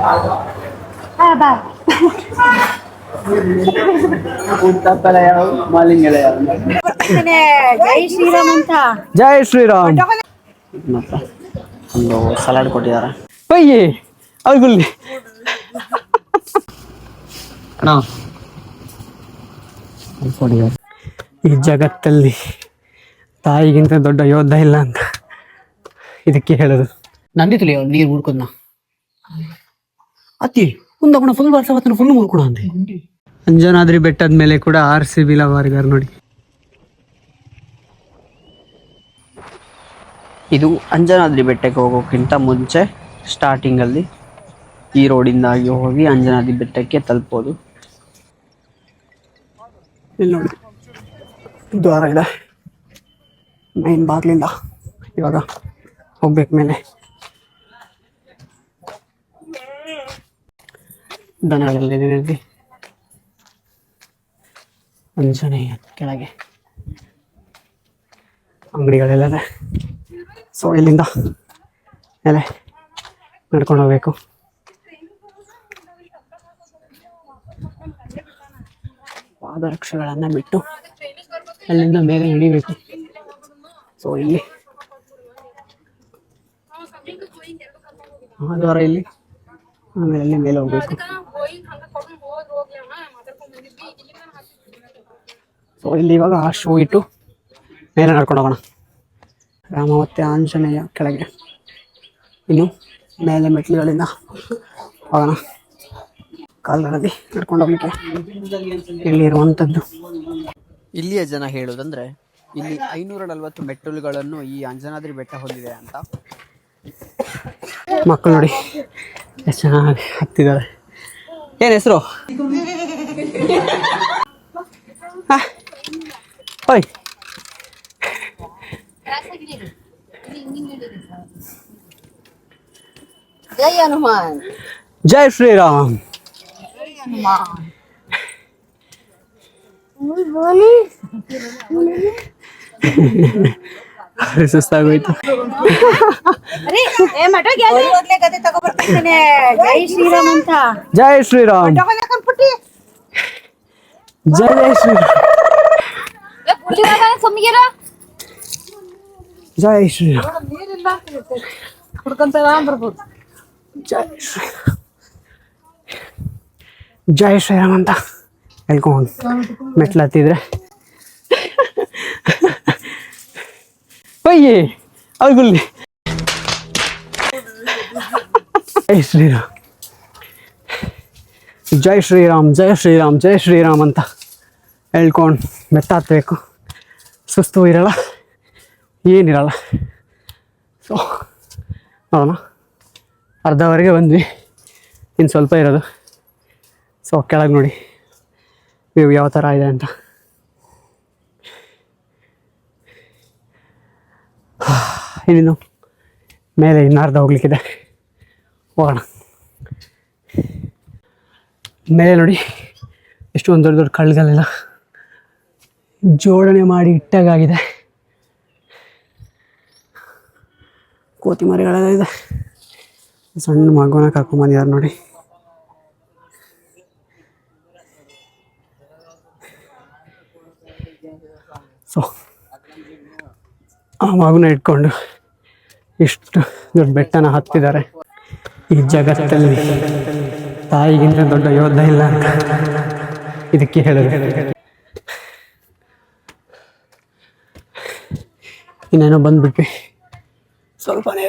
ಬಾ ಜೈ ಶ್ರೀರಾಮ್ ಅಂತ. ಜೈ ಶ್ರೀರಾಮ್. ಒಂದು ಸಲಾಡ್ ಕೊಟ್ಟಿದ್ದಾರೆ. ಪಯ್ಯಿ ಅವ್ಗುಲ್ಲಿ ಈ ಜಗತ್ತಲ್ಲಿ ತಾಯಿಗಿಂತ ದೊಡ್ಡ ಯೋಧ ಇಲ್ಲ ಅಂತ ಇದಕ್ಕೆ ಹೇಳೋದು. ನಂದಿತ್ತಲಿ ನೀರು ಮುಡ್ಕೊಂಡ ಅತಿ ಮುಂದೋಣ ಫುಲ್ ವರ್ಷ ಫುಲ್ ಮುಡ್ಕೊಣ ಅಂತೆ. ಅಂಜನಾದ್ರಿ ಬೆಟ್ಟದ ಮೇಲೆ ಕೂಡ RCB ಲವರ್ಗಾರ್ ನೋಡಿ. ಇದು ಅಂಜನಾದ್ರಿ ಬೆಟ್ಟಕ್ಕೆ ಹೋಗೋಕ್ಕಿಂತ ಮುಂಚೆ ಸ್ಟಾರ್ಟಿಂಗ್ ಅಲ್ಲಿ ಈ ರೋಡಿಂದಾಗಿ ಹೋಗಿ ಅಂಜನಾದ್ರಿ ಬೆಟ್ಟಕ್ಕೆ ತಲುಪೋದು. ಇಲ್ಲಿ ನೋಡಿ ದ್ವಾರ ಇದೆ, ಮೈನ್ ಬಾಗ್ಲಿಂದ ಇವಾಗ ಹೋಗ್ಬೇಕು ಮೇಲೆ. ದನಗಳಲ್ಲಿ ಅಂಜನೇಯ ಕೆಳಗೆ ಅಂಗಡಿಗಳೆಲ್ಲ. ಸೊ ಇಲ್ಲಿಂದ ಮೇಲೆ ನಡ್ಕೊಂಡು ಹೋಗ್ಬೇಕು. ಪಾದರಕ್ಷೆಗಳನ್ನು ಬಿಟ್ಟು ಅಲ್ಲಿಂದ ಮೇಲೆ ಇಳಿಬೇಕು. ಸೊ ಇಲ್ಲಿ ಆ ದ್ವಾರ ಇಲ್ಲಿ, ಆಮೇಲೆ ಅಲ್ಲಿ ಮೇಲೆ ಹೋಗ್ಬೇಕು. ಸೊ ಇಲ್ಲಿ ಇವಾಗ ಆ ಶೂ ಇಟ್ಟು ಮೇಲೆ ನಡ್ಕೊಂಡು ಹೋಗೋಣ. ರಾಮ ಮತ್ತೆ ಆಂಜನೇಯ ಕೆಳಗೆ, ಇನ್ನು ಮೇಲೆ ಮೆಟ್ಲುಗಳಿಂದ ಹೋಗೋಣ. ಕಾಲ್ಗಳಲ್ಲಿ ನಡ್ಕೊಂಡು ಹೋಗ್ಲಿಕ್ಕೆ ಇಲ್ಲಿರುವಂಥದ್ದು. ಇಲ್ಲಿಯ ಜನ ಹೇಳೋದಂದ್ರೆ ಇಲ್ಲಿ 540 ಮೆಟ್ಟಿಲುಗಳನ್ನು ಈ ಅಂಜನಾದ್ರಿ ಬೆಟ್ಟ ಹೊಂದಿದೆ ಅಂತ. ಮಕ್ಕಳು ನೋಡಿ ಎಷ್ಟು ಚೆನ್ನಾಗಿ ಹತ್ತಿದ್ದಾರೆ. ಏನು ಹೆಸರು? ಓಯ್ ಜೈ ಹನುಮಾನ್. ಜೈ ಶ್ರೀರಾಮ್. ಸುಸ್ತಾಗೋಯ್ತು. ಜೈ ಶ್ರೀರಾಮ್ ಅಂತ. ಜೈ ಶ್ರೀರಾಮ್. ಜೈ ಜೈ ಶ್ರೀರಾಮ್. ಜೈ ಶ್ರೀರಾಮ್. ಜೈ ಶ್ರೀರಾಮ್. ಜೈ ಶ್ರೀರಾಮ್ ಅಂತ ಹೇಳ್ಕೊಂಡು ಮೆಟ್ಲು ಹತ್ತಿದ್ರೆ ಪಯ್ಯಿ ಅವ್ಗುಲ್ಲಿ. ಜೈ ಶ್ರೀರಾಮ್. ಜೈ ಶ್ರೀರಾಮ್. ಜೈ ಶ್ರೀರಾಮ್. ಜೈ ಶ್ರೀರಾಮ್ ಅಂತ ಹೇಳ್ಕೊಂಡು ಮೆಟ್ಟ ಹತ್ತಬೇಕು. ಸುಸ್ತು ಇರಲ್ಲ, ಏನಿರಲ್ಲ. ಸೊ ನೋಡೋಣ, ಅರ್ಧವರೆಗೆ ಬಂದ್ವಿ, ಇನ್ನು ಸ್ವಲ್ಪ ಇರೋದು. ಸೊ ಕೆಳಗೆ ನೋಡಿ ವ್ಯೂ ಯಾವ ಥರ ಇದೆ ಅಂತ. ಇನ್ನೇನು ಮೇಲೆ ಇನ್ನು ಅರ್ಧ ಹೋಗ್ಲಿಕ್ಕಿದೆ, ಹೋಗೋಣ. ಮೇಲೆ ನೋಡಿ ಎಷ್ಟೊಂದು ದೊಡ್ಡ ದೊಡ್ಡ ಕಳ್ಳುಗಳೆಲ್ಲ ಜೋಡಣೆ ಮಾಡಿ ಇಟ್ಟಾಗಿದೆ. ಕೋತಿ ಮರಿಗಳೆಲ್ಲ ಇದೆ. ಸಣ್ಣ ಮಗುನ ಕರ್ಕೊಂಬಂದಿದ್ದಾರೆ ನೋಡಿ. ಸೊ ಆ ಮಗುನ ಇಟ್ಕೊಂಡು ಇಷ್ಟು ದೊಡ್ಡ ಬೆಟ್ಟನ ಹತ್ತಿದ್ದಾರೆ. ಈ ಜಗತ್ತಲ್ಲಿ ತಾಯಿಗಿಂತ ದೊಡ್ಡ ಯೋಧ ಇಲ್ಲ ಅಂತ ಇದಕ್ಕೆ ಹೇಳೋದು. ಇನ್ನೇನೋ ಬಂದುಬಿಟ್ವಿ, ಸ್ವಲ್ಪನೇ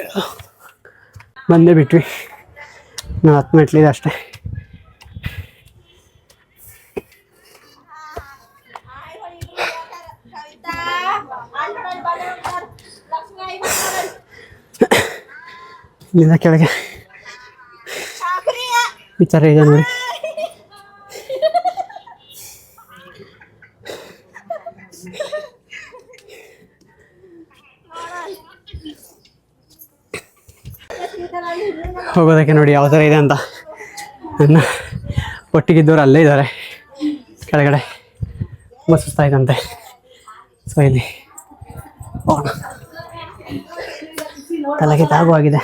ಬಂದೇ ಬಿಟ್ವಿ. ನಾವು 10 ಮೆಟ್ಲಿದೆ ಅಷ್ಟೇ. ಇಲ್ಲಿಂದ ಕೆಳಗೆ ಈ ಥರ ಇದೆ ನೋಡಿ. ಹೋಗೋದಕ್ಕೆ ನೋಡಿ ಯಾವ ಥರ ಇದೆ ಅಂತ. ನನ್ನ ಒಟ್ಟಿಗಿದ್ದವರು ಅಲ್ಲೇ ಇದ್ದಾರೆ ಕೆಳಗಡೆ, ತುಂಬ ಸುಸ್ತಾಯ್ತಂತೆ. ಸೊ ಇಲ್ಲಿ ಹೋಗೋಣ. ತಲೆಗೆ ತಾಗು ಆಗಿದೆ.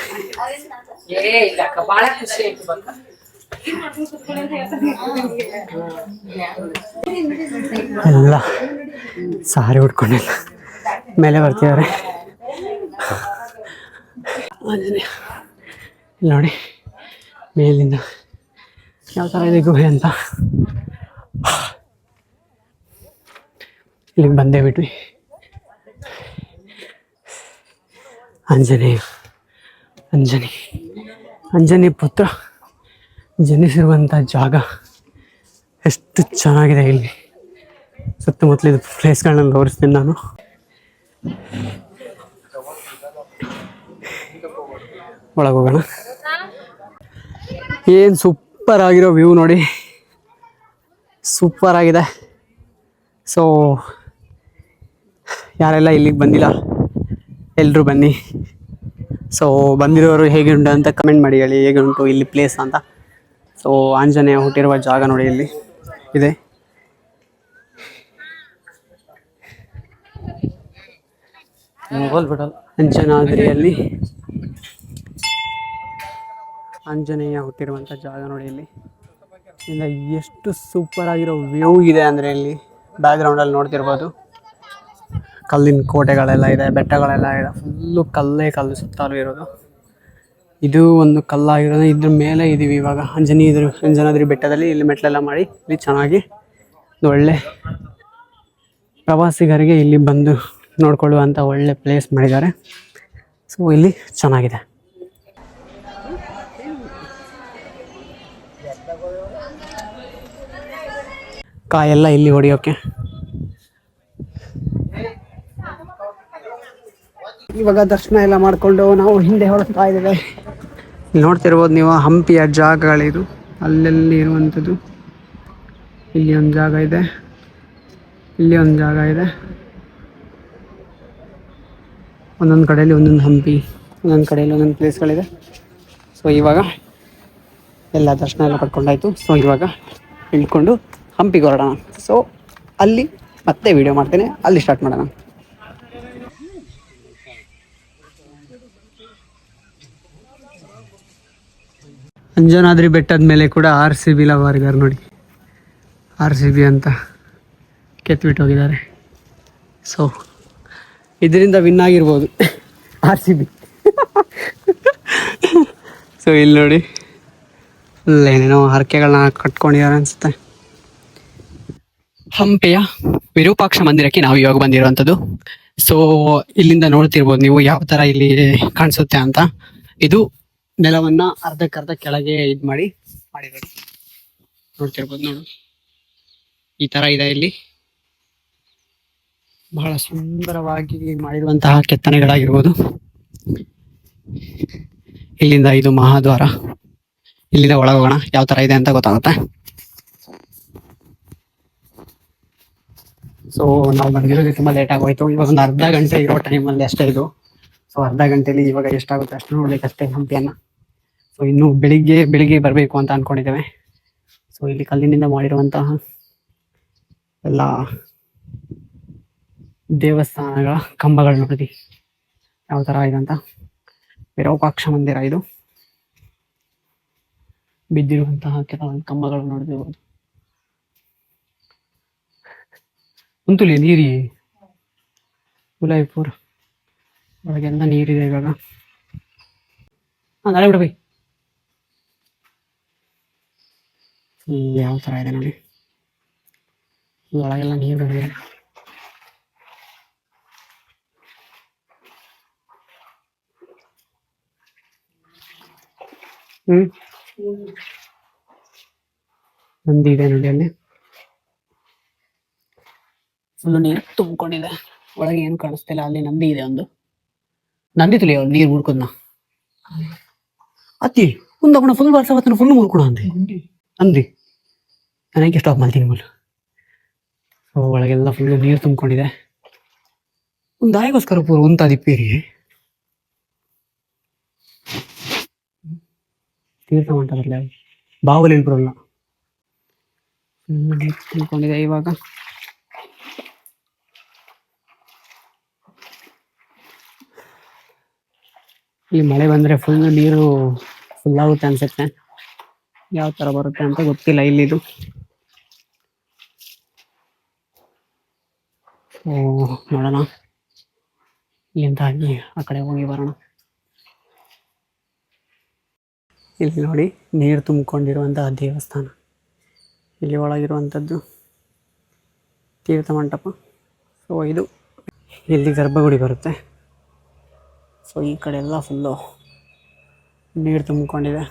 ಎಲ್ಲ ಸಾರಿ ಉಟ್ಕೊಂಡಿಲ್ಲ ಮೇಲೆ ಬರ್ತಿದ್ದಾರೆ. ಆಂಜನೇಯ ಇಲ್ಲಿ ನೋಡಿ ಮೇಲಿಂದ ಯಾವ ಥರ ಇದೆ ಗುಹೆ ಅಂತ. ಇಲ್ಲಿಗೆ ಬಂದೇ ಬಿಟ್ವಿ. ಆಂಜನೇಯ ಅಂಜನಿ ಪುತ್ರ ಜನಿಸಿರುವಂಥ ಜಾಗ ಎಷ್ಟು ಚೆನ್ನಾಗಿದೆ. ಇಲ್ಲಿ ಸುತ್ತಮುತ್ತಲಿದ ಪ್ಲೇಸ್ಗಳನ್ನ ತೋರಿಸ್ತೀನಿ ನಾನು. ಒಳಗೆ ಹೋಗೋಣ. ಏನು ಸೂಪರ್ ಆಗಿರೋ ವ್ಯೂ ನೋಡಿ, ಸೂಪರ್ ಆಗಿದೆ. ಸೊ ಯಾರೆಲ್ಲ ಇಲ್ಲಿಗೆ ಬಂದಿಲ್ಲ ಎಲ್ಲರೂ ಬನ್ನಿ. ಸೊ ಬಂದಿರೋರು ಹೇಗೆ ಉಂಟು ಅಂತ ಕಮೆಂಟ್ ಮಾಡಿ ಹೇಳಿ, ಹೇಗೆ ಉಂಟು ಇಲ್ಲಿ ಪ್ಲೇಸ್ ಅಂತ. ಸೊ ಆಂಜನೇಯ ಹುಟ್ಟಿರುವ ಜಾಗ ನೋಡಿ ಇಲ್ಲಿ ಇದೆ. ಅಂಜನಾದ್ರಿಯಲ್ಲಿ ಆಂಜನೇಯ ಹುಟ್ಟಿರುವಂಥ ಜಾಗ ನೋಡಿ ಇಲ್ಲಿ. ಇಂದ ಎಷ್ಟು ಸೂಪರ್ ಆಗಿರೋ ವ್ಯೂ ಇದೆ ಅಂದರೆ ಇಲ್ಲಿ ಬ್ಯಾಕ್ಗ್ರೌಂಡಲ್ಲಿ ನೋಡ್ತಿರ್ಬೋದು. ಕಲ್ಲಿನ ಕೋಟೆಗಳೆಲ್ಲ ಇದೆ, ಬೆಟ್ಟಗಳೆಲ್ಲ ಇದೆ, ಫುಲ್ಲು ಕಲ್ಲೇ ಕಲ್ಲು ಸುತ್ತಲೂ ಇರೋದು. ಇದು ಒಂದು ಕಲ್ಲಾಗಿರೋದು. ಇದ್ರ ಮೇಲೆ ಇದ್ದೀವಿ ಇವಾಗ ಅಂಜನಾದ್ರಿ ಬೆಟ್ಟದಲ್ಲಿ. ಇಲ್ಲಿ ಮೆಟ್ಲೆಲ್ಲ ಮಾಡಿ ಇಲ್ಲಿ ಚೆನ್ನಾಗಿ ಒಳ್ಳೆ ಪ್ರವಾಸಿಗರಿಗೆ ಇಲ್ಲಿ ಬಂದು ನೋಡ್ಕೊಳ್ಳುವಂಥ ಒಳ್ಳೆ ಪ್ಲೇಸ್ ಮಾಡಿದ್ದಾರೆ. ಸೊ ಇಲ್ಲಿ ಚೆನ್ನಾಗಿದೆ. ಕಾಯೆಲ್ಲ ಇಲ್ಲಿ ಹೊಡಿಯೋಕೆ. ಇವಾಗ ದರ್ಶನ ಎಲ್ಲ ಮಾಡಿಕೊಂಡು ನಾವು ಹಿಂದೆ ಹೊರಡ್ತಾ ಇದ್ದೇವೆ. ಇಲ್ಲಿ ನೋಡ್ತಿರ್ಬೋದು ನೀವು ಹಂಪಿಯ ಜಾಗಗಳಿದು, ಅಲ್ಲೆಲ್ಲಿ ಇರುವಂಥದ್ದು. ಇಲ್ಲಿ ಒಂದು ಜಾಗ ಇದೆ, ಇಲ್ಲಿ ಒಂದು ಜಾಗ ಇದೆ. ಒಂದೊಂದು ಕಡೆಯಲ್ಲಿ ಒಂದೊಂದು ಹಂಪಿ, ಒಂದೊಂದು ಕಡೆಯಲ್ಲಿ ಒಂದೊಂದು ಪ್ಲೇಸ್ಗಳಿದೆ. ಸೊ ಇವಾಗ ಎಲ್ಲ ದರ್ಶನ ಎಲ್ಲ ಪಡ್ಕೊಂಡಾಯ್ತು. ಸೊ ಇವಾಗ ಇಳ್ಕೊಂಡು ಹಂಪಿಗೆ ಹೊರಡೋಣ. ಸೊ ಅಲ್ಲಿ ಮತ್ತೆ ವಿಡಿಯೋ ಮಾಡ್ತೇನೆ, ಅಲ್ಲಿ ಸ್ಟಾರ್ಟ್ ಮಾಡೋಣ. ಅಂಜನಾದ್ರಿ ಬೆಟ್ಟದ ಮೇಲೆ ಕೂಡ RCB ಲವರ್ಗಾರ್ ನೋಡಿ, RCB ಅಂತ ಕೆತ್ಬಿಟ್ಟು ಹೋಗಿದ್ದಾರೆ. ಸೊ ಇದರಿಂದ ವಿನ್ ಆಗಿರ್ಬೋದು RCB. ಸೊ ಇಲ್ಲಿ ನೋಡಿ ಏನೇನೋ ಹರಕೆಗಳನ್ನ ಕಟ್ಕೊಂಡಿದ್ದಾರೆ ಅನಿಸುತ್ತೆ. ಹಂಪಿಯ ವಿರೂಪಾಕ್ಷ ಮಂದಿರಕ್ಕೆ ನಾವು ಇವಾಗ ಬಂದಿರುವಂಥದ್ದು. ಸೊ ಇಲ್ಲಿಂದ ನೋಡ್ತಿರ್ಬೋದು ನೀವು ಯಾವ ಥರ ಇಲ್ಲಿ ಕಾಣಿಸುತ್ತೆ ಅಂತ. ಇದು ನೆಲವನ್ನ ಅರ್ಧಕ್ಕರ್ಧ ಕೆಳಗೆ ಇದು ಮಾಡಿರೋದು ನೋಡ್ತಿರ್ಬೋದು. ನೋಡು ಈ ಥರ ಇದೆ. ಇಲ್ಲಿ ಬಹಳ ಸುಂದರವಾಗಿ ಮಾಡಿರುವಂತಹ ಕೆತ್ತನೆಗಳಾಗಿರ್ಬೋದು. ಇಲ್ಲಿಂದ ಇದು ಮಹಾದ್ವಾರ. ಇಲ್ಲಿಂದ ಒಳಗೋಗೋಣ, ಯಾವ ಥರ ಇದೆ ಅಂತ ಗೊತ್ತಾಗುತ್ತೆ. ಸೊ ನಾವು ಬಂದಿರೋದು ತುಂಬ ಲೇಟ್ ಆಗೋಯ್ತು. ಇವಾಗ ಒಂದು ಅರ್ಧ ಗಂಟೆ ಇರೋ ಟೈಮಲ್ಲಿ ಅಷ್ಟೇ ಇದು. ಸೊ ಅರ್ಧ ಗಂಟೆಯಲ್ಲಿ ಇವಾಗ ಎಷ್ಟಾಗುತ್ತೆ ಅಷ್ಟು ನೋಡ್ಬೇಕಷ್ಟೇ ಹಂಪಿಯನ್ನು. ಸೊ ಇನ್ನು ಬೆಳಿಗ್ಗೆ ಬರಬೇಕು ಅಂತ ಅಂದ್ಕೊಂಡಿದ್ದೇವೆ. ಸೊ ಇಲ್ಲಿ ಕಲ್ಲಿನಿಂದ ಮಾಡಿರುವಂತಹ ಎಲ್ಲ ದೇವಸ್ಥಾನಗಳ ಕಂಬಗಳು ನೋಡಿದ್ವಿ ಯಾವ ಥರ ಇದೆ ಅಂತ. ವಿರೂಪಾಕ್ಷ ಮಂದಿರ ಇದು. ಬಿದ್ದಿರುವಂತಹ ಕೆಲವೊಂದು ಕಂಬಗಳು ನೋಡ್ತಿರ್ಬೋದು. ಕುಂತುಲಿ ನೀರಿ ಉದಯಪುರ ಒಳಗೆಲ್ಲ ನೀರಿದೆ ಇವಾಗ. ನಾಳೆ ಬಿಡ ಬೈ. ಯಾವ ಥರ ಇದೆ ನೋಡಿ, ಒಳಗೆಲ್ಲ ನೀರು ಇದೆ. ನಂದಿ ಇದೆ ನೋಡಿ, ಅಲ್ಲಿ ಫುಲ್ ನೀರು ತುಂಬಿಕೊಂಡಿದೆ. ಒಳಗೆ ಏನು ಕಾಣಿಸ್ತಿಲ್ಲ. ಅಲ್ಲಿ ನಂದಿ ಇದೆ, ಒಂದು ನಂದಿ ತುಲಿ ನೀರು ಮುಡ್ಕೋದ್ನ ಅತ್ತಿ ಮುಂದೋಣ ಫುಲ್ ಬರ್ಸವತ್ತನ ಫುಲ್ ಮುಡ್ಕೊಳ ಅಂದೆ ಅಂದಿ. ನನಗೆ ಸ್ಟಾಪ್ ಮಾಡ್ತೀನಿ ಮೂಲ. ಸೊ ಒಳಗೆಲ್ಲ ಫುಲ್ ನೀರು ತುಂಬಿಕೊಂಡಿದೆ. ಒಂದು ದಾಯಿಗೋಸ್ಕರ ಪೂರ ಉಂತ ದಿಪ್ಪೇರಿ ತೀರ್ಥ ಮಂಟಪದಲ್ಲಿ ಬಾವಲಿ ಬರಲ್ಲ. ನೀರು ತುಂಬಿಕೊಂಡಿದೆ. ಇವಾಗ ಇಲ್ಲಿ ಮಳೆ ಬಂದರೆ ಫುಲ್ ನೀರು ಫುಲ್ ಆಗುತ್ತೆ ಅನ್ಸುತ್ತೆ. ಯಾವ ತರ ಬರುತ್ತೆ ಅಂತ ಗೊತ್ತಿಲ್ಲ ಇಲ್ಲಿದು. ಓ ನೋಡೋಣ, ಇಲ್ಲಿಂದ ಆಗಿ ಆ ಕಡೆ ಹೋಗಿ ಬರೋಣ. ಇಲ್ಲಿ ನೋಡಿ, ನೀರು ತುಂಬಿಕೊಂಡಿರುವಂತಹ ದೇವಸ್ಥಾನ. ಇಲ್ಲಿ ಒಳಗಿರುವಂಥದ್ದು ತೀರ್ಥ ಮಂಟಪ. ಸೊ ಇದು ಇಲ್ಲಿ ಗರ್ಭಗುಡಿ ಬರುತ್ತೆ. ಸೊ ಈ ಕಡೆ ಎಲ್ಲ ಫುಲ್ಲು ನೀರು ತುಂಬಿಕೊಂಡಿದೆ.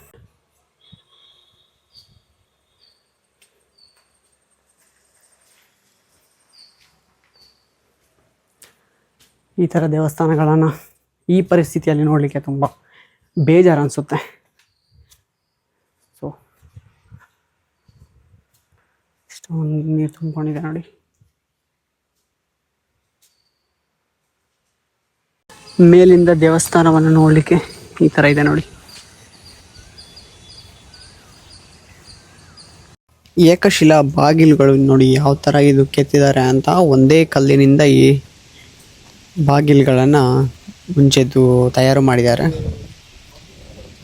ಈ ಥರ ದೇವಸ್ಥಾನಗಳನ್ನು ಈ ಪರಿಸ್ಥಿತಿಯಲ್ಲಿ ನೋಡಲಿಕ್ಕೆ ತುಂಬ ಬೇಜಾರು ಅನಿಸುತ್ತೆ. ಸೊ ಇಷ್ಟೊಂದು ನೀರು ತುಂಬಿಕೊಂಡಿದೆ ನೋಡಿ. ಮೇಲಿಂದ ದೇವಸ್ಥಾನವನ್ನು ನೋಡಲಿಕ್ಕೆ ಈ ಥರ ಇದೆ ನೋಡಿ. ಏಕಶಿಲಾ ಬಾಗಿಲುಗಳು ನೋಡಿ ಯಾವ ಥರ ಇದು ಕೆತ್ತಿದ್ದಾರೆ ಅಂತ. ಒಂದೇ ಕಲ್ಲಿನಿಂದ ಈ ಬಾಗಿಲುಗಳನ್ನು ಮುಂಚೆದ್ದು ತಯಾರು ಮಾಡಿದ್ದಾರೆ.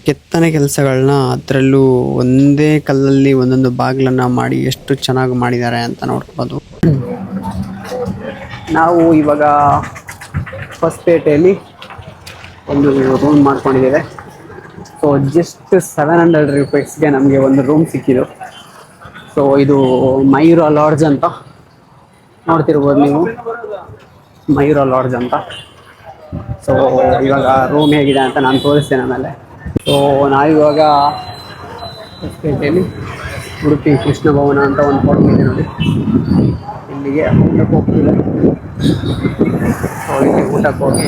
ಕೆತ್ತನೆ ಕೆಲಸಗಳನ್ನ ಅದರಲ್ಲೂ ಒಂದೇ ಕಲ್ಲಲ್ಲಿ ಒಂದೊಂದು ಬಾಗಿಲನ್ನು ಮಾಡಿ ಎಷ್ಟು ಚೆನ್ನಾಗಿ ಮಾಡಿದ್ದಾರೆ ಅಂತ ನೋಡ್ಬೋದು. ನಾವು ಇವಾಗ ಹೊಸಪೇಟೆಯಲ್ಲಿ ಒಂದು ರೂಮ್ ಮಾಡ್ಕೊಂಡಿದ್ದೇವೆ. ಸೊ ಜಸ್ಟ್ 700 ರೂಪೀಸ್ಗೆ ನಮಗೆ ಒಂದು ರೂಮ್ ಸಿಕ್ಕಿದ್ದು. ಸೊ ಇದು ಮಯೂರ ಲಾಡ್ಜ್ ಅಂತ ನೋಡ್ತಿರ್ಬೋದು ನೀವು, ಮಯೂರ ಲಾಡ್ಜ್ ಅಂತ. ಸೊ ಇವಾಗ ರೂಮ್ ಹೇಗಿದೆ ಅಂತ ನಾನು ತೋರಿಸ್ತೇನೆ ಆಮೇಲೆ. ಸೊ ನಾವಿವಾಗ ಹೊಸಪೇಟೆಯಲ್ಲಿ ಉಡುಪಿ ಕೃಷ್ಣ ಭವನ ಅಂತ ಒಂದು ಹೋಟೆಲ್ ಇದೆ ನೋಡಿ, ಇಲ್ಲಿಗೆ ಊಟಕ್ಕೆ ಹೋಗ್ತಿದೆ. ಸೊ ಇಲ್ಲಿ ಊಟಕ್ಕೆ ಹೋಗಿ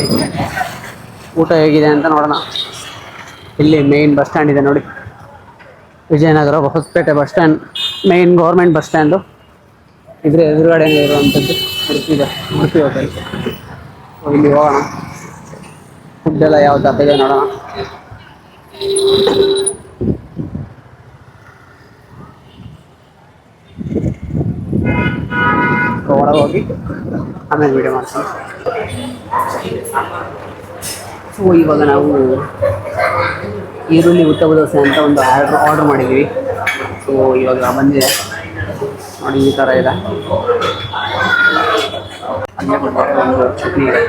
ಊಟ ಹೇಗಿದೆ ಅಂತ ನೋಡೋಣ. ಇಲ್ಲಿ ಮೇನ್ ಬಸ್ ಸ್ಟ್ಯಾಂಡ್ ಇದೆ ನೋಡಿ, Vijayanagara Hosapete bus stand, main government bus stand. ಇದ್ರ ಎದುರುಗಡೆ ಇರುವಂಥದ್ದು ಉಡುಪಿ ಹೋಟೆಲ್. ಇಲ್ಲಿ ಹೋಗೋಣ, ಫುಡ್ ಎಲ್ಲ ಯಾವ ಥರ ಇದೆ ನೋಡೋಣ. ಒಳಗೆ ಹೋಗಿ ಆಮೇಲೆ ವಿಡಿಯೋ ಮಾಡ್ತೀನಿ. ಸೊ ಇವಾಗ ನಾವು ಈರುಳ್ಳಿ ಉತ್ತಮ ದೋಸೆ ಅಂತ ಒಂದು ಆರ್ಡರ್ ಮಾಡಿದ್ದೀವಿ. ಸೊ ಇವಾಗ ಬಂದಿದೆ ನೋಡಿ, ಈ ಥರ ಇದೆ. ಪಲ್ಯ ಕೊಡ್ತಾರೆ, ಒಂದು ಚಟ್ನಿ ಇದೆ,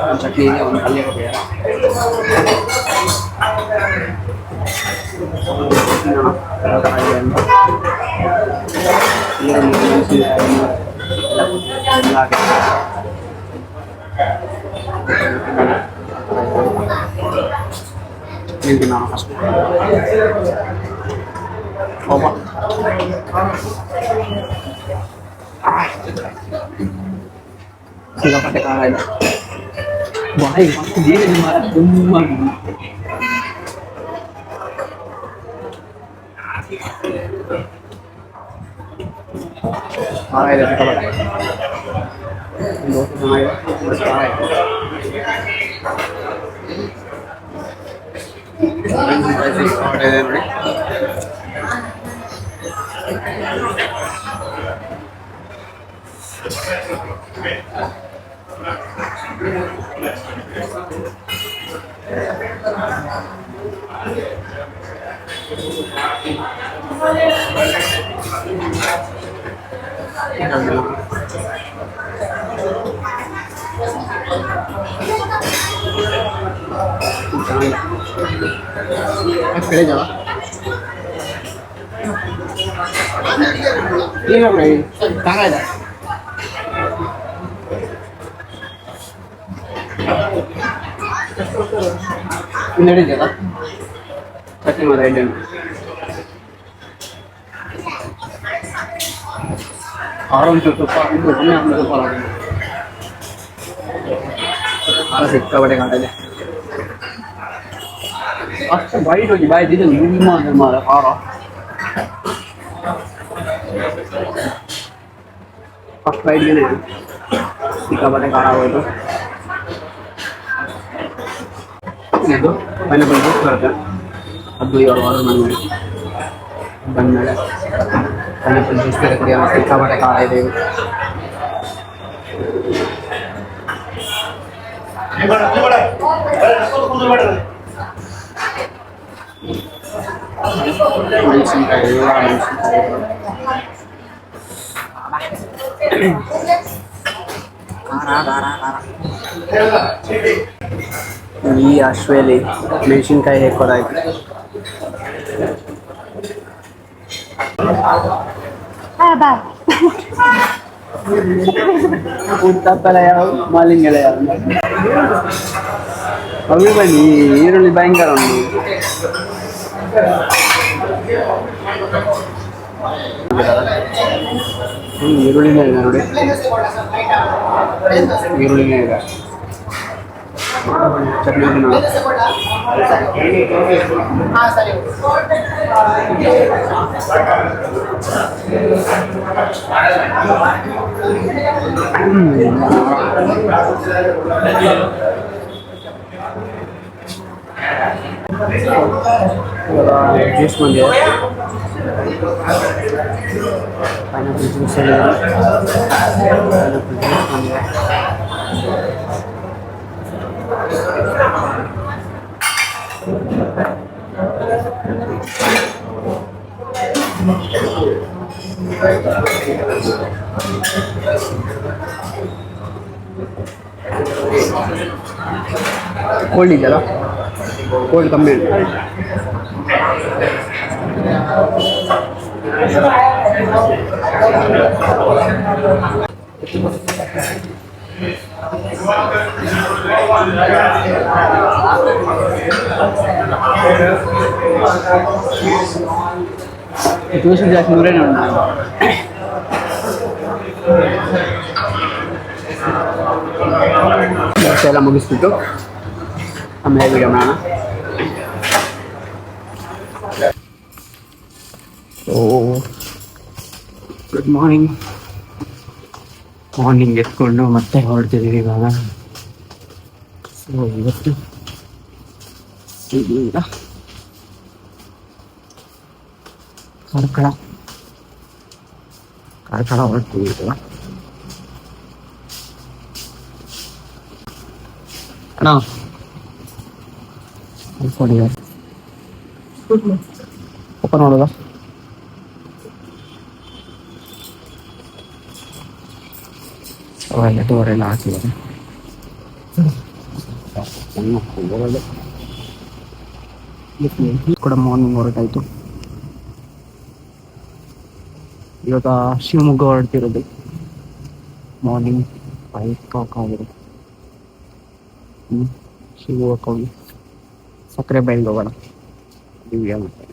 ಒಂದು ಚಟ್ನಿ ಇದೆ, ಒಂದು ಪಲ್ಯ ಕೊಟ್ಟಿದ್ದಾರೆ. ಯಾವ ಥರ ಇದೆ ಅಂತ ಈರುಳ್ಳಿ ಎಲ್ಲ ಹೇಳ್ತೀನಿ ನಾನು ಫಸ್ಟ್. ಒಬ್ಬ ಸಿಕ್ಕಾಪಟ್ಟೆ ಖಾರ ಇದೆ. ಬಾಯಿ ತುಂಬ ಖಾರ ಇದೆ, ಸಿಕ್ಕಾಪಟ್ಟೆ. ದೋಸೆ ಚೆನ್ನಾಗಿದೆ, ಖಾರ ಇದೆ. ನೋಡಿ ಕಡೆ ಜಾವ ಇದೆ. ನಡೀತಲ್ಲ ಚಟ್ನಿ ಮಾಡಿ ಐಟಮ್ ಆರಾಮ್ ಸ್ವಲ್ಪ ಇದು ಕಮ್ಮಿ ಆಗ್ತದೆ, ಸ್ವಲ್ಪ ಖಾರ ಸಿಕ್ಕಾಪಟ್ಟೆ ಖಾರ ಇದೆ. ಅಷ್ಟು ಬೈಟ್ ಹೋಗಿ ಬಾಯ್ದಿದ್ದು ನಿಮ್ಮ ಖಾರ. ಫಸ್ಟ್ ಬೈಟ್ಗೆ ಸಿಕ್ಕಾಪಟ್ಟೆ ಖಾರ ಆಗೋಯ್ತು. ಇದು ಪೈನಾಪಲ್ ಜ್ಯೂಸ್ ಬರುತ್ತೆ, ಅದು ಇವಾಗ ಆರ್ಡರ್ ಮಾಡಿ ಬಂದಮೇಲೆ ಪೈನಾಪಲ್ ಜ್ಯೂಸ್ ಬೇರೆ ಕುಡಿಯೋಣ. ಸಿಕ್ಕಾಪಟ್ಟೆ ಖಾರ ಇದೆ ಇದು. ಮೆಣಸಿನ್ಕಾಯಿ ಎಲ್ಲ ಮೆಣಸಿನ್ಕಾಯಿ ಈ ಅಶ್ವೇಲಿ ಮೆಣಸಿನ್ಕಾಯಿ ಹೇಕೋದಾಯ್ತು. ಉತ್ತಪ್ಪಲ ಯಾವ ಮಾಲಿಂಗಲ ಯಾವ ಅವು ಬನ್ನಿ. ಈರುಳ್ಳಿ ಭಯಂಕರ ಉಂಟು. ಈರುಳ್ಳಿನೇ ಇದೆ ನೋಡಿ, ಈರುಳ್ಳಿನೇ ಇದೆ. ಚಟ್ನಿ ನೋಡಿ. ಜ್ಯೂಸ್ ಬಂದಿದೆ, ಪೈನಾಪಲ್ ಜ್ಯೂಸ್ ಬಂದಿದೆ. ಕೋಲ್ಡ್ ಇದೆಯಲ್ಲ, ಕೋಲ್ಡ್ ಕಮ್ಮಿ ಉಂಟು. ಜ್ಯೂಸ್ ಜಾಸ್ತಿ ನೂರೇನೆ ಉಂಟು. ಎಲ್ಲ ಮುಗಿಸ್ಬಿಟ್ಟು ಆಮೇಲೆ ವಿಡಿಯೋ ಮಾಡೋಣ. Good morning. ಮಾರ್ನಿಂಗ್ ಎತ್ಕೊಂಡು ಮತ್ತೆ ಹೊರಡ್ತಿದ್ದೀವಿ ಇವಾಗ. ಸೊ ಇವತ್ತು ಇಲ್ಲಿಂದ ಕಾರ್ಕಳ ಹೊರಡ್ತೀವಿ ಇವಾಗ. ಅಣ್ಣ ಓಪನ್ ಮಾಡೋದ? ಅವೆಲ್ಲ ಡೋರ್ ಎಲ್ಲ ಹಾಕಿದ್ದಾರೆ. ಕೂಡ ಮಾರ್ನಿಂಗ್ ಹೊರಟಾಯ್ತು. ಇವಾಗ ಶಿವಮೊಗ್ಗ ಹೊರಡ್ತಿರೋದು. ಮಾರ್ನಿಂಗ್ 5 o'clock ಆಗಿದೆ. ಶಿವಮೊಗ್ಗ ಹೋಗಿ ಸಕ್ಕರೆ ಬೈಲ್ಗೆ ಹೋಗೋಣ. ದಿವ್ಯಾ ಮತ್ತೆ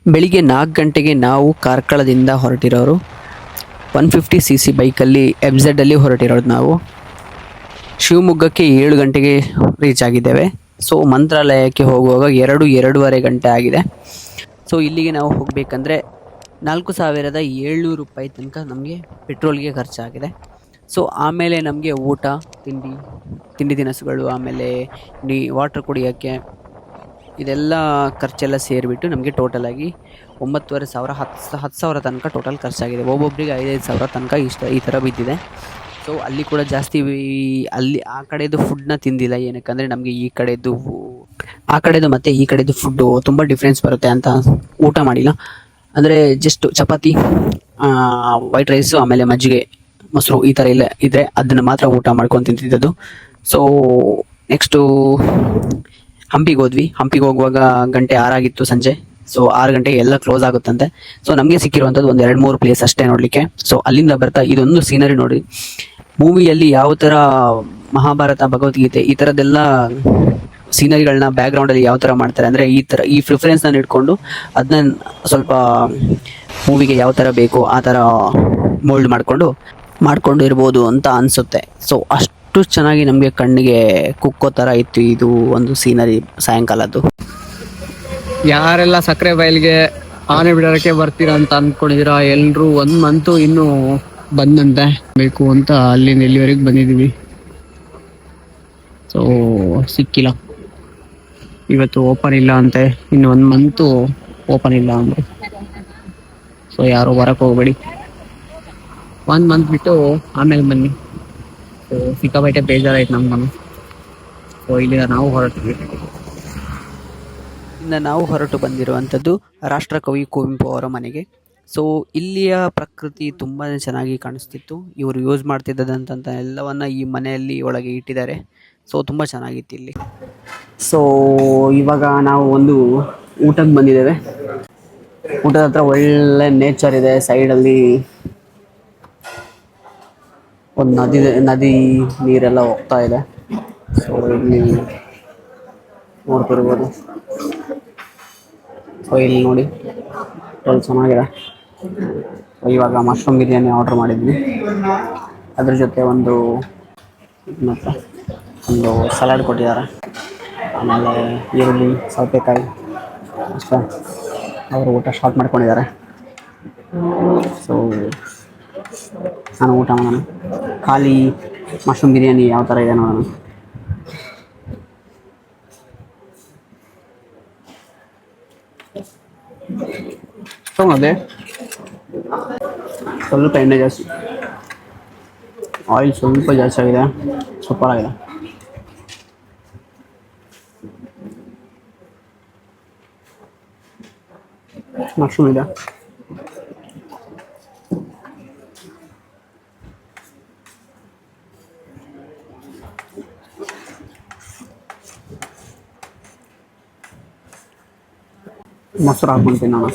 ಬೆಳಿಗ್ಗೆ 4 ಗಂಟೆಗೆ ನಾವು ಕಾರ್ಕಳದಿಂದ ಹೊರಟಿರೋರು. 150cc ಬೈಕಲ್ಲಿ FZ ಅಲ್ಲಿ ಹೊರಟಿರೋದು ನಾವು. ಶಿವಮೊಗ್ಗಕ್ಕೆ 7 ಗಂಟೆಗೆ ರೀಚ್ ಆಗಿದ್ದೇವೆ. ಸೊ ಮಂತ್ರಾಲಯಕ್ಕೆ ಹೋಗುವಾಗ 2-2.5 ಗಂಟೆ ಆಗಿದೆ. ಸೊ ಇಲ್ಲಿಗೆ ನಾವು ಹೋಗಬೇಕಂದ್ರೆ 4,700 ರೂಪಾಯಿ ತನಕ ನಮಗೆ ಪೆಟ್ರೋಲ್ಗೆ ಖರ್ಚಾಗಿದೆ. ಸೊ ಆಮೇಲೆ ನಮಗೆ ಊಟ, ತಿಂಡಿ ತಿನಿಸುಗಳು, ಆಮೇಲೆ ವಾಟರ್ ಕುಡಿಯೋಕ್ಕೆ, ಇದೆಲ್ಲ ಖರ್ಚೆಲ್ಲ ಸೇರಿಬಿಟ್ಟು ನಮಗೆ ಟೋಟಲಾಗಿ 9,500 10,000 ತನಕ ಟೋಟಲ್ ಖರ್ಚಾಗಿದೆ. ಒಬ್ಬೊಬ್ಬರಿಗೆ 5,000 ತನಕ ಈ ಥರ ಬಿದ್ದಿದೆ. ಸೊ ಅಲ್ಲಿ ಕೂಡ ಜಾಸ್ತಿ ಅಲ್ಲಿ ಆ ಕಡೆದು ಫುಡ್ನ ತಿಂದಿಲ್ಲ. ಏನಕ್ಕಂದರೆ ನಮಗೆ ಆ ಕಡೆದು ಮತ್ತು ಈ ಕಡೆದು ಫುಡ್ಡು ತುಂಬ ಡಿಫ್ರೆನ್ಸ್ ಬರುತ್ತೆ ಅಂತ ಊಟ ಮಾಡಿಲ್ಲ. ಅಂದರೆ ಜಸ್ಟ್ ಚಪಾತಿ, ವೈಟ್ ರೈಸು, ಆಮೇಲೆ ಮಜ್ಜಿಗೆ, ಮೊಸರು ಈ ಥರ ಎಲ್ಲ ಇದ್ದರೆ ಅದನ್ನು ಮಾತ್ರ ಊಟ ಮಾಡ್ಕೊಂಡು ತಿಂತಿದ್ದದ್ದು. ಸೊ ನೆಕ್ಸ್ಟು ಹಂಪಿಗೆ ಹೋದ್ವಿ. ಹಂಪಿಗೆ ಹೋಗುವಾಗ 6 ಆಗಿತ್ತು ಸಂಜೆ. ಸೊ 6 ಗಂಟೆಗೆ ಎಲ್ಲ ಕ್ಲೋಸ್ ಆಗುತ್ತಂತೆ. ಸೊ ನಮಗೆ ಸಿಕ್ಕಿರುವಂಥದ್ದು 2-3 ಪ್ಲೇಸ್ ಅಷ್ಟೇ ನೋಡಲಿಕ್ಕೆ. ಸೊ ಅಲ್ಲಿಂದ ಬರ್ತಾ ಇದೊಂದು ಸೀನರಿ ನೋಡಿ. ಮೂವಿಯಲ್ಲಿ ಯಾವ ಥರ ಮಹಾಭಾರತ, ಭಗವದ್ಗೀತೆ ಈ ಥರದ್ದೆಲ್ಲ ಸೀನರಿಗಳನ್ನ ಬ್ಯಾಕ್ಗ್ರೌಂಡಲ್ಲಿ ಯಾವ ಥರ ಮಾಡ್ತಾರೆ ಅಂದರೆ ಈ ಪ್ರಿಫರೆನ್ಸ್ನ ಇಟ್ಕೊಂಡು ಅದನ್ನ ಸ್ವಲ್ಪ ಮೂವಿಗೆ ಯಾವ ಥರ ಬೇಕು ಆ ಥರ ಮೋಲ್ಡ್ ಮಾಡಿಕೊಂಡು ಇರ್ಬೋದು ಅಂತ ಅನಿಸುತ್ತೆ. ಸೊ ಅಷ್ಟು ಚೆನ್ನಾಗಿ ನಮಗೆ ಕಣ್ಣಿಗೆ ಕುಕ್ಕೋ ಥರ ಇತ್ತು ಇದು ಒಂದು ಸೀನರಿ ಸಾಯಂಕಾಲದ್ದು. ಯಾರೆಲ್ಲ ಸಕ್ಕರೆ ಬಯಲಿಗೆ ಆನೆ ಬಿಡೋಕ್ಕೆ ಬರ್ತೀರಾ ಅಂತ ಅಂದ್ಕೊಂಡಿದ್ದೀರಾ, ಎಲ್ಲರೂ 1 ಮಂತು ಇನ್ನೂ ಬಂದಂತೆ ಬೇಕು ಅಂತ ಅಲ್ಲಿಂದ ಇಲ್ಲಿವರೆಗೆ ಬಂದಿದ್ದೀವಿ. ಸೊ ಸಿಕ್ಕಿಲ್ಲ. ಇವತ್ತು ಓಪನ್ ಇಲ್ಲ ಅಂತೆ, ಇನ್ನು 1 ಮಂತು ಓಪನ್ ಇಲ್ಲ ಅಂದರೆ. ಸೊ ಯಾರು ಬರಕ್ಕೆ ಹೋಗಬೇಡಿ, 1 ಮಂತ್ ಬಿಟ್ಟು ಆಮೇಲೆ ಬನ್ನಿ. ಸೊ ಸಿಕ್ಕಾಬಟ್ಟೆ ಬೇಜಾರಾಯ್ತು ನಮ್ಗೆ. ಸೊ ಸೊ ಇಲ್ಲಿಂದ ನಾವು ಹೊರಟ್ವಿ. ಇನ್ನು ನಾವು ಹೊರಟು ಬಂದಿರುವಂಥದ್ದು ರಾಷ್ಟ್ರಕವಿ ಕುವೆಂಪು ಅವರ ಮನೆಗೆ. ಸೊ ಇಲ್ಲಿಯ ಪ್ರಕೃತಿ ತುಂಬಾ ಚೆನ್ನಾಗಿ ಕಾಣಿಸ್ತಿತ್ತು. ಇವರು ಯೂಸ್ ಮಾಡ್ತಿದ್ದಂಥ ಎಲ್ಲವನ್ನ ಈ ಮನೆಯಲ್ಲಿ ಒಳಗೆ ಇಟ್ಟಿದ್ದಾರೆ. ಸೊ ತುಂಬ ಚೆನ್ನಾಗಿತ್ತು ಇಲ್ಲಿ. ಸೊ ಇವಾಗ ನಾವು ಒಂದು ಊಟಕ್ಕೆ ಬಂದಿದ್ದೇವೆ. ಊಟದ ಹತ್ರ ಒಳ್ಳೆ ನೇಚರ್ ಇದೆ. ಸೈಡಲ್ಲಿ ಒಂದು ನದಿ ನೀರೆಲ್ಲ ಹೋಗ್ತಾ ಇದೆ. ಸೊ ಇಲ್ಲಿ ನೋಡ್ತಿರ್ಬೋದು. ಸೊ ಇಲ್ಲಿ ನೋಡಿ ಸ್ವಲ್ಪ ಚೆನ್ನಾಗಿದೆ. ಇವಾಗ ಮಶ್ರೂಮ್ ಬಿರಿಯಾನಿ ಆರ್ಡರ್ ಮಾಡಿದ್ವಿ. ಅದ್ರ ಜೊತೆ ಒಂದು ಮತ್ತು ಒಂದು ಸಲಾಡ್ ಕೊಟ್ಟಿದ್ದಾರೆ. ಆಮೇಲೆ ಈರುಳ್ಳಿ, ಸೌತೆಕಾಯಿ ಅಷ್ಟೇ. ಅವರು ಊಟ ಸ್ಟಾರ್ಟ್ ಮಾಡ್ಕೊಂಡಿದ್ದಾರೆ. ಸೊ ನಾನು ಊಟ ಮಾಡೋಣ. ಖಾಲಿ ಮಶ್ರೂಮ್ ಬಿರಿಯಾನಿ ಯಾವ ಥರ ಇದೆ ನೋಡೋಣ. ಅದೇ ಸ್ವಲ್ಪ ಎಣ್ಣೆ ಜಾಸ್ತಿ, ಆಯಿಲ್ ಸ್ವಲ್ಪ ಜಾಸ್ತಿ ಆಗಿದೆ. ಸೂಪರ್ ಆಗಿದೆ. ಮಶ್ರೂಮ್ ಇದೆ. ಮೊಸರು ಹಾಕೊಂಡು ತಿನ್ನೋಣ.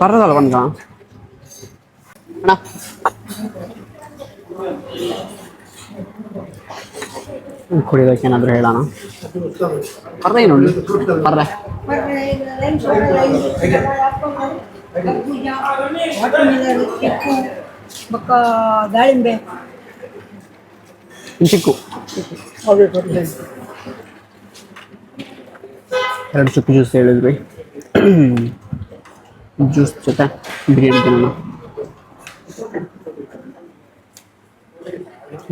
ಪರದಲ್ಲ ಬಂದ ಅಣ್ಣ. ಕುಡಿಯೋದಕ್ಕೆ ಏನಾದರೂ ಹೇಳೋಣ. ಪರ್ದೆ ಏನು ಪರ್ದೆ ದಾಳಿಂಬೆ ಚಿಕ್ಕು 2 ಚಿಕ್ಕು ಜ್ಯೂಸ್ ಹೇಳಿದ್ವಿ. ಜ್ಯೂಸ್ ಜೊತೆ ಬಿರಿಯಾನಿ ತಿನ್ನೋಣ.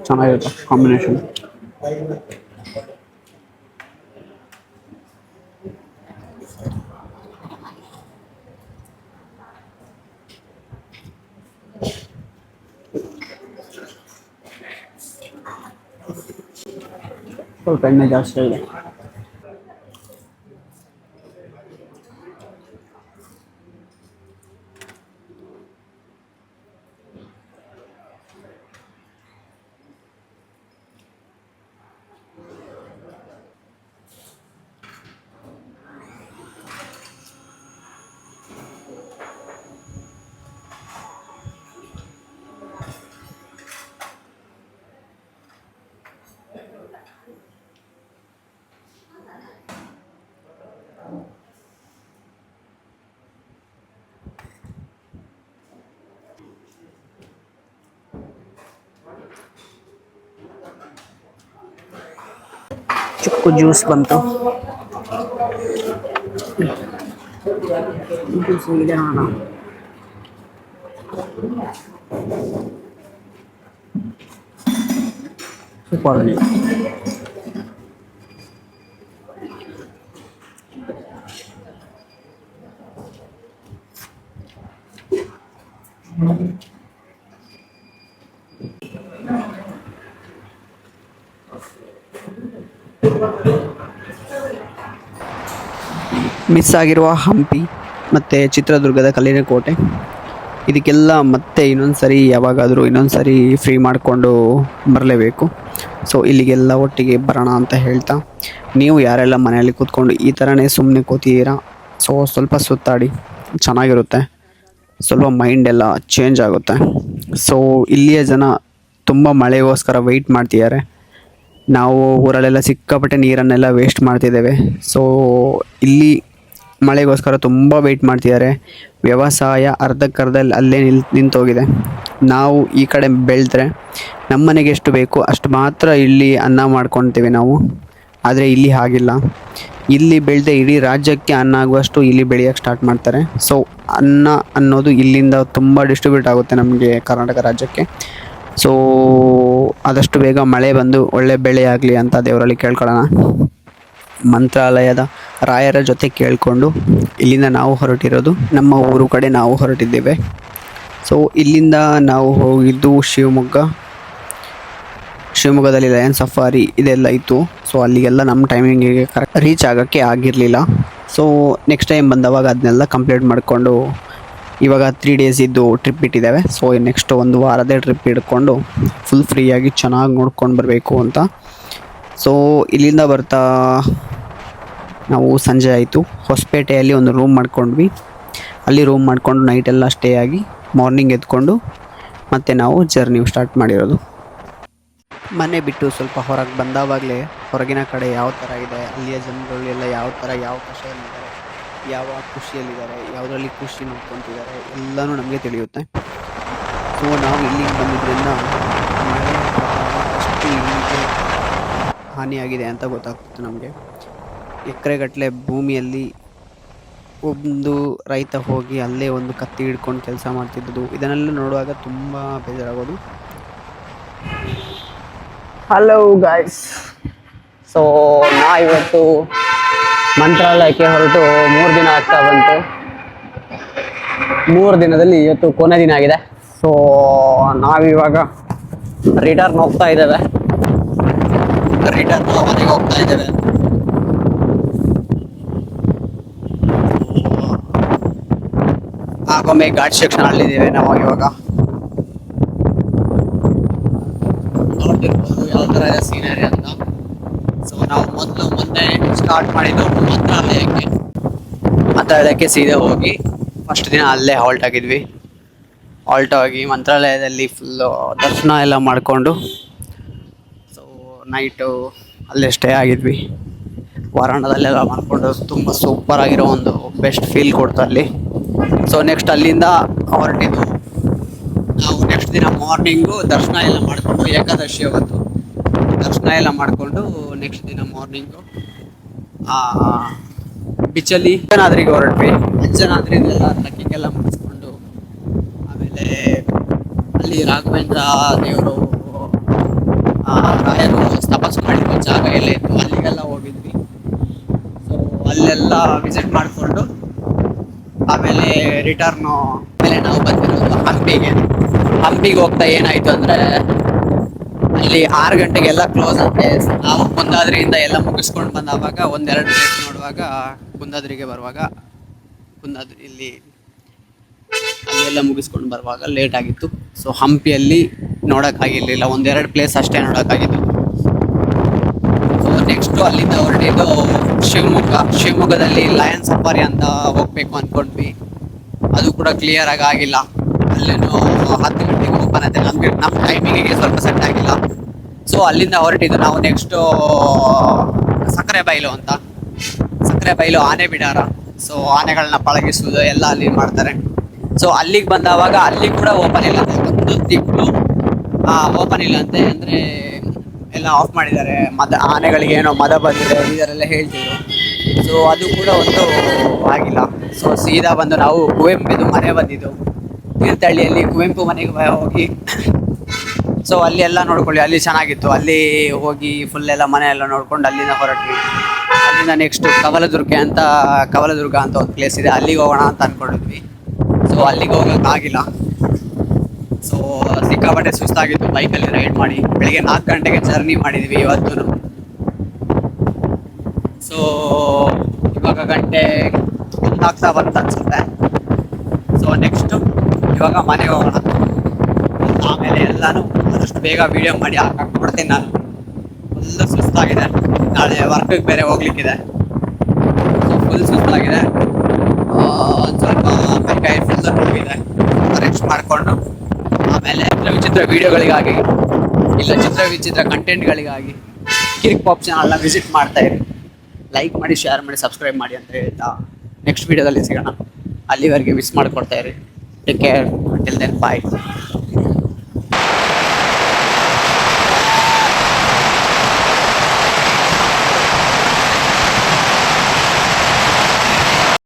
ಚೆನ್ನಾಗಿರುತ್ತೆ ಕಾಂಬಿನೇಷನ್. ಸ್ವಲ್ಪ ಎಣ್ಣೆ ಜಾಸ್ತಿ ಇದೆ. ಚಿಕ್ಕು ಜ್ಯೂಸ್ ಬಂತು. ಜ್ಯೂಸ್ ಇದೆ ನೋಡೋಣ. ಸೂಪರ್ ಆಗಿದೆ. ಮಿಸ್ ಆಗಿರುವ ಹಂಪಿ ಮತ್ತು ಚಿತ್ರದುರ್ಗದ ಕಲ್ಲಿನ ಕೋಟೆ, ಇದಕ್ಕೆಲ್ಲ ಮತ್ತೆ ಇನ್ನೊಂದು ಸರಿ ಯಾವಾಗಾದರೂ ಇನ್ನೊಂದು ಸರಿ ಫ್ರೀ ಮಾಡಿಕೊಂಡು ಬರಲೇಬೇಕು. ಸೊ ಇಲ್ಲಿಗೆಲ್ಲ ಒಟ್ಟಿಗೆ ಬರೋಣ ಅಂತ ಹೇಳ್ತಾ, ನೀವು ಯಾರೆಲ್ಲ ಮನೆಯಲ್ಲಿ ಕೂತ್ಕೊಂಡು ಈ ಥರನೇ ಸುಮ್ಮನೆ ಕೂತಿದ್ದೀರಾ, ಸೊ ಸ್ವಲ್ಪ ಸುತ್ತಾಡಿ, ಚೆನ್ನಾಗಿರುತ್ತೆ. ಸ್ವಲ್ಪ ಮೈಂಡ್ ಎಲ್ಲ ಚೇಂಜ್ ಆಗುತ್ತೆ. ಸೊ ಇಲ್ಲಿಯ ಜನ ತುಂಬ ಮಳೆಗೋಸ್ಕರ ವೆಯ್ಟ್ ಮಾಡ್ತಿದ್ದಾರೆ. ನಾವು ಊರಲ್ಲೆಲ್ಲ ಸಿಕ್ಕಾಪಟ್ಟೆ ನೀರನ್ನೆಲ್ಲ ವೇಸ್ಟ್ ಮಾಡ್ತಿದ್ದೇವೆ. ಸೊ ಇಲ್ಲಿ ಮಳೆಗೋಸ್ಕರ ತುಂಬ ವೆಯ್ಟ್ ಮಾಡ್ತಿದ್ದಾರೆ. ವ್ಯವಸಾಯ ಅರ್ಧಕ್ಕರ್ಧಲ್ಲಿ ಅಲ್ಲೇ ನಿಂತೋಗಿದೆ. ನಾವು ಈ ಕಡೆ ಬೆಳೆದ್ರೆ ನಮ್ಮ ಮನೆಗೆ ಎಷ್ಟು ಬೇಕು ಅಷ್ಟು ಮಾತ್ರ ಇಲ್ಲಿ ಅನ್ನ ಮಾಡ್ಕೊಳ್ತೀವಿ ನಾವು. ಆದರೆ ಇಲ್ಲಿ ಹಾಗಿಲ್ಲ. ಇಲ್ಲಿ ಬೆಳೆದ ಇಡೀ ರಾಜ್ಯಕ್ಕೆ ಅನ್ನ ಆಗುವಷ್ಟು ಇಲ್ಲಿ ಬೆಳೆಯೋಕ್ಕೆ ಸ್ಟಾರ್ಟ್ ಮಾಡ್ತಾರೆ. ಸೊ ಅನ್ನ ಅನ್ನೋದು ಇಲ್ಲಿಂದ ತುಂಬ ಡಿಸ್ಟ್ರಿಬ್ಯೂಟ್ ಆಗುತ್ತೆ ನಮಗೆ ಕರ್ನಾಟಕ ರಾಜ್ಯಕ್ಕೆ. ಸೊ ಆದಷ್ಟು ಬೇಗ ಮಳೆ ಬಂದು ಒಳ್ಳೆ ಬೆಳೆ ಆಗಲಿ ಅಂತ ದೇವರಲ್ಲಿ ಕೇಳ್ಕೊಳ್ಳೋಣ. ಮಂತ್ರಾಲಯದ ರಾಯರ ಜೊತೆ ಕೇಳಿಕೊಂಡು ಇಲ್ಲಿಂದ ನಾವು ಹೊರಟಿರೋದು ನಮ್ಮ ಊರು ಕಡೆ ನಾವು ಹೊರಟಿದ್ದೇವೆ. ಸೊ ಇಲ್ಲಿಂದ ನಾವು ಹೋಗಿದ್ದು ಶಿವಮೊಗ್ಗದಲ್ಲಿ ಲಯನ್ ಸಫಾರಿ ಇದೆಲ್ಲ ಇತ್ತು. ಸೊ ಅಲ್ಲಿಗೆಲ್ಲ ನಮ್ಮ ಟೈಮಿಂಗಿಗೆ ಕರೆಕ್ಟ್ ರೀಚ್ ಆಗೋಕ್ಕೆ ಆಗಿರಲಿಲ್ಲ. ಸೊ ನೆಕ್ಸ್ಟ್ ಟೈಮ್ ಬಂದವಾಗ ಅದನ್ನೆಲ್ಲ ಕಂಪ್ಲೀಟ್ ಮಾಡಿಕೊಂಡು ಇವಾಗ 3 days ಇದ್ದು ಟ್ರಿಪ್ ಇಟ್ಟಿದ್ದೇವೆ. ಸೊ ನೆಕ್ಸ್ಟ್ ಒಂದು ವಾರದೇ ಟ್ರಿಪ್ ಹಿಡ್ಕೊಂಡು ಫುಲ್ ಫ್ರೀಯಾಗಿ ಚೆನ್ನಾಗಿ ನೋಡ್ಕೊಂಡು ಬರಬೇಕು ಅಂತ. ಸೊ ಇಲ್ಲಿಂದ ಬರ್ತಾ ನಾವು ಸಂಜೆ ಆಯಿತು. ಹೊಸಪೇಟೆಯಲ್ಲಿ ಒಂದು ರೂಮ್ ಮಾಡ್ಕೊಂಡ್ವಿ. ಅಲ್ಲಿ ರೂಮ್ ಮಾಡಿಕೊಂಡು ನೈಟೆಲ್ಲ ಸ್ಟೇ ಆಗಿ ಮಾರ್ನಿಂಗ್ ಎದ್ಕೊಂಡು ಮತ್ತೆ ನಾವು ಜರ್ನಿ ಸ್ಟಾರ್ಟ್ ಮಾಡಿರೋದು. ಮನೆ ಬಿಟ್ಟು ಸ್ವಲ್ಪ ಹೊರಗೆ ಬಂದಾಗಲೇ ಹೊರಗಿನ ಕಡೆ ಯಾವ ಥರ ಇದೆ, ಅಲ್ಲಿಯ ಜನಗಳು ಎಲ್ಲ ಯಾವ ಥರ ಯಾವ ಕಷೆಯಲ್ಲಿದ್ದಾರೆ, ಯಾವ ಖುಷಿಯಲ್ಲಿದ್ದಾರೆ, ಯಾವುದರಲ್ಲಿ ಖುಷಿ ನೋಡ್ಕೊತಿದ್ದಾರೆ ಎಲ್ಲನೂ ನಮಗೆ ತಿಳಿಯುತ್ತೆ. ಸೊ ನಾವು ಇಲ್ಲಿಗೆ ಬಂದಿದ್ದರಿಂದ ಮಳೆ ಎಷ್ಟು ಇಲ್ಲಿಗೆ ಹಾನಿಯಾಗಿದೆ ಅಂತ ಗೊತ್ತಾಗ್ತದೆ ನಮಗೆ. ಎಕರೆಗಟ್ಟಲೆ ಭೂಮಿಯಲ್ಲಿ ಒಂದು ರೈತ ಹೋಗಿ ಅಲ್ಲೇ ಒಂದು ಕತ್ತಿ ಹಿಡ್ಕೊಂಡು ಕೆಲಸ ಮಾಡ್ತಿದ್ದದ್ದು ಇದನ್ನೆಲ್ಲ ನೋಡುವಾಗ ತುಂಬ ಬೇಜಾರಾಗೋದು. ಹಲೋ ಗಾಯ್ಸ್, ಸೊ ಇವತ್ತು ಮಂತ್ರಾಲಯಕ್ಕೆ ಹೊರಟು 3 ದಿನ ಆಗ್ತಾ ಬಂತು. 3 ದಿನದಲ್ಲಿ ಇವತ್ತು ಕೊನೆ ದಿನ ಆಗಿದೆ. ಸೊ ನಾವಿವಾಗ ರಿಟರ್ನ್ ಹೋಗ್ತಾ ಇದ್ದೇವೆ. ಮನೆಗೆ ಹೋಗ್ತಾ ಇದ್ದೇವೆ. ಆಗೊಮ್ಮೆ ಘಾಟ್ ಸೆಕ್ಷನ್ ಅಲ್ಲಿದ್ದೇವೆ ನಾವು ಇವಾಗ. ನೋಡ್ತಿರ್ಬೋದು ಯಾವ ಥರ ಇದೆ ಸೀನರಿ ಅಂತ. ಸೊ ನಾವು ಮೊನ್ನೆ ಸ್ಟಾರ್ಟ್ ಮಾಡಿದ್ದು ಮಂತ್ರಾಲಯಕ್ಕೆ ಸೀದಾ ಹೋಗಿ ಫಸ್ಟ್ ದಿನ ಅಲ್ಲೇ ಹಾಲ್ಟ್ ಆಗಿದ್ವಿ. ಹಾಲ್ಟ್ ಆಗಿ ಮಂತ್ರಾಲಯದಲ್ಲಿ ಫುಲ್ಲು ದರ್ಶನ ಎಲ್ಲ ಮಾಡಿಕೊಂಡು ಸೊ ನೈಟು ಅಲ್ಲೇ ಸ್ಟೇ ಆಗಿದ್ವಿ. ವರಾಂಡದಲ್ಲೆಲ್ಲ ಮಾಡಿಕೊಂಡು ತುಂಬ ಸೂಪರಾಗಿರೋ ಒಂದು ಬೆಸ್ಟ್ ಫೀಲ್ ಕೊಡ್ತು ಅಲ್ಲಿ. ಸೊ ನೆಕ್ಸ್ಟ್ ಅಲ್ಲಿಂದ ಹೊರಟಿದ್ದು ನಾವು ನೆಕ್ಸ್ಟ್ ದಿನ ಮಾರ್ನಿಂಗು ದರ್ಶನ ಎಲ್ಲ ಮಾಡಿಕೊಂಡು, ಏಕಾದಶಿ ಅವತ್ತು ದರ್ಶನ ಎಲ್ಲ ಮಾಡಿಕೊಂಡು ನೆಕ್ಸ್ಟ್ ದಿನ ಮಾರ್ನಿಂಗು ಬೀಚಲ್ಲಿ ಅಂಜನಾದ್ರಿಗೆ ಹೊರಟ್ವಿ. ಅಂಜನಾದ್ರಿಗೆಲ್ಲ ಟ್ರೆಕ್ಕಿಂಗೆಲ್ಲ ಮುಗಿಸ್ಕೊಂಡು ಆಮೇಲೆ ಅಲ್ಲಿ ರಾಘವೇಂದ್ರ ದೇವರು ರಾಯರು ತಪಸ್ಸು ಮಾಡಿರೋ ಜಾಗ ಎಲ್ಲ ಇತ್ತು, ಅಲ್ಲಿಗೆಲ್ಲ ಹೋಗಿದ್ವಿ. ಸೊ ಅಲ್ಲೆಲ್ಲ ವಿಸಿಟ್ ಮಾಡಿಕೊಂಡು ಆಮೇಲೆ ರಿಟರ್ನು ಆಮೇಲೆ ನಾವು ಬಂದಿರೋದು ಹಂಪಿಗೆ ಹೋಗ್ತಾ ಏನಾಯಿತು ಅಂದರೆ ಅಲ್ಲಿ 6 ಗಂಟೆಗೆಲ್ಲ ಕ್ಲೋಸ್ ಅಂತೆ. ನಾವು ಕುಂದಾದ್ರಿಯಿಂದ ಎಲ್ಲ ಮುಗಿಸ್ಕೊಂಡು ಬಂದಾವಾಗ 1-2 ಪ್ಲೇಸ್ ನೋಡುವಾಗ ಕುಂದಾದ್ರಿಗೆ ಬರುವಾಗ ಅಲ್ಲೆಲ್ಲ ಮುಗಿಸ್ಕೊಂಡು ಬರುವಾಗ ಲೇಟ್ ಆಗಿತ್ತು. ಸೊ ಹಂಪಿಯಲ್ಲಿ ನೋಡೋಕ್ಕಾಗಿರಲಿಲ್ಲ, 1-2 ಪ್ಲೇಸ್ ಅಷ್ಟೇ ನೋಡೋಕ್ಕಾಗಿತ್ತು. ಸೊ ನೆಕ್ಸ್ಟು ಅಲ್ಲಿಂದ ಹೊರಟಿದ್ದು ಶಿವಮೊಗ್ಗದಲ್ಲಿ ಲಯನ್ ಸಫಾರಿ ಅಂತ ಹೋಗ್ಬೇಕು ಅಂದ್ಕೊಂಡ್ವಿ. ಅದು ಕೂಡ ಕ್ಲಿಯರಾಗಿ ಆಗಿಲ್ಲ. ಅಲ್ಲೇನು 10 ಗಂಟೆಗೆ ಓಪನ್ ಆಯ್ತು, ನಮ್ಮ ಟೈಮಿಂಗಿಗೆ ಸ್ವಲ್ಪ ಸೆಟ್ ಆಗಿಲ್ಲ. ಸೊ ಅಲ್ಲಿಂದ ಹೊರಟಿದ್ದು ನಾವು ನೆಕ್ಸ್ಟು ಸಕ್ಕರೆ ಬೈಲು ಆನೆ ಬಿಡಾರ. ಸೊ ಆನೆಗಳನ್ನ ಪಳಗಿಸುವುದು ಎಲ್ಲ ಅಲ್ಲಿ ಮಾಡ್ತಾರೆ. ಸೊ ಅಲ್ಲಿಗೆ ಬಂದವಾಗ ಅಲ್ಲಿ ಕೂಡ ಓಪನ್ ಇಲ್ಲ ಅಂತೆ, ಒಂದು ತಿಂಗಳು ಓಪನ್ ಇಲ್ಲ ಅಂತೆ. ಅಂದರೆ ಎಲ್ಲ ಆಫ್ ಮಾಡಿದ್ದಾರೆ. ಆನೆಗಳಿಗೆ ಏನೋ ಮದ ಬಂದಿದೆ ಇದರೆಲ್ಲ ಹೇಳ್ತಿದ್ರು. ಸೊ ಅದು ಕೂಡ ಒಂದು ಆಗಿಲ್ಲ. ಸೊ ಸೀದಾ ಬಂದು ನಾವು ಕುವೆಂಪುದು ಮನೆ ಬಂದಿದ್ದು, ತೀರ್ಥಹಳ್ಳಿಯಲ್ಲಿ ಕುವೆಂಪು ಮನೆಗೆ ಹೋಗಿ ಸೊ ಅಲ್ಲಿ ಎಲ್ಲ ನೋಡ್ಕೊಳ್ಳಿ, ಅಲ್ಲಿ ಚೆನ್ನಾಗಿತ್ತು. ಅಲ್ಲಿ ಹೋಗಿ ಫುಲ್ ಎಲ್ಲ ಮನೆ ಎಲ್ಲ ನೋಡ್ಕೊಂಡು ಅಲ್ಲಿಂದ ಹೊರಟ್ವಿ. ಅಲ್ಲಿಂದ ನೆಕ್ಸ್ಟ್ ಕವಲದುರ್ಗ ಅಂತ ಒಂದು ಪ್ಲೇಸ್ ಇದೆ, ಅಲ್ಲಿಗೆ ಹೋಗೋಣ ಅಂತ ಅಂದ್ಕೊಂಡಿದ್ವಿ. ಸೊ ಅಲ್ಲಿಗೆ ಹೋಗೋಕ್ಕಾಗಿಲ್ಲ. ಸೊ ಸಿಕ್ಕಾಪಟ್ಟೆ ಸುಸ್ತಾಗಿತ್ತು ಬೈಕಲ್ಲಿ ರೈಡ್ ಮಾಡಿ. ಬೆಳಿಗ್ಗೆ 4 ಗಂಟೆಗೆ ಜರ್ನಿ ಮಾಡಿದ್ವಿ ಇವತ್ತು. ಸೊ ಇವಾಗ ಗಂಟೆ ಆಗ್ತಾ ಬಂತ ಅನ್ಸುತ್ತೆ. ಸೊ ನೆಕ್ಸ್ಟು ಇವಾಗ ಮನೆಗೆ ಹೋಗೋಣ. ಆಮೇಲೆ ಎಲ್ಲನೂ ಆದಷ್ಟು ಬೇಗ ವೀಡಿಯೋ ಮಾಡಿ ಹಾಕ್ಬಿಡ್ತೀನಿ. ನಾನು ಫುಲ್ಲು ಸುಸ್ತಾಗಿದೆ, ನಾಳೆ ವರ್ಕಿಗೆ ಬೇರೆ ಹೋಗ್ಲಿಕ್ಕಿದೆ. ಸೊ ಫುಲ್ ಸುಸ್ತಾಗಿದೆ, ಒಂದು ಸ್ವಲ್ಪ ಕೈ ಫುಲ್ ಹೋಗಿದೆ. ರೆಸ್ಟ್ ಮಾಡಿಕೊಂಡು ಆಮೇಲೆ ವಿಚಿತ್ರ ವೀಡಿಯೋಗಳಿಗಾಗಿ ಇಲ್ಲ ಚಿತ್ರ ಕಂಟೆಂಟ್ಗಳಿಗಾಗಿ ಕಿರಿಕ್ ಪಾಪ್ ಚಾನಲ್ನ ವಿಸಿಟ್ ಮಾಡ್ತಾಯಿರಿ. ಲೈಕ್ ಮಾಡಿ, ಶೇರ್ ಮಾಡಿ, ಸಬ್ಸ್ಕ್ರೈಬ್ ಮಾಡಿ ಅಂತ ಹೇಳ್ತಾ ನೆಕ್ಸ್ಟ್ ವೀಡಿಯೋದಲ್ಲಿ ಸಿಗೋಣ. ಅಲ್ಲಿವರೆಗೆ ಮಿಸ್ ಮಾಡಿಕೊಡ್ತಾಯಿರಿ. Take care. ಟಿಲ್ ದೆನ್ ಬಾಯ್.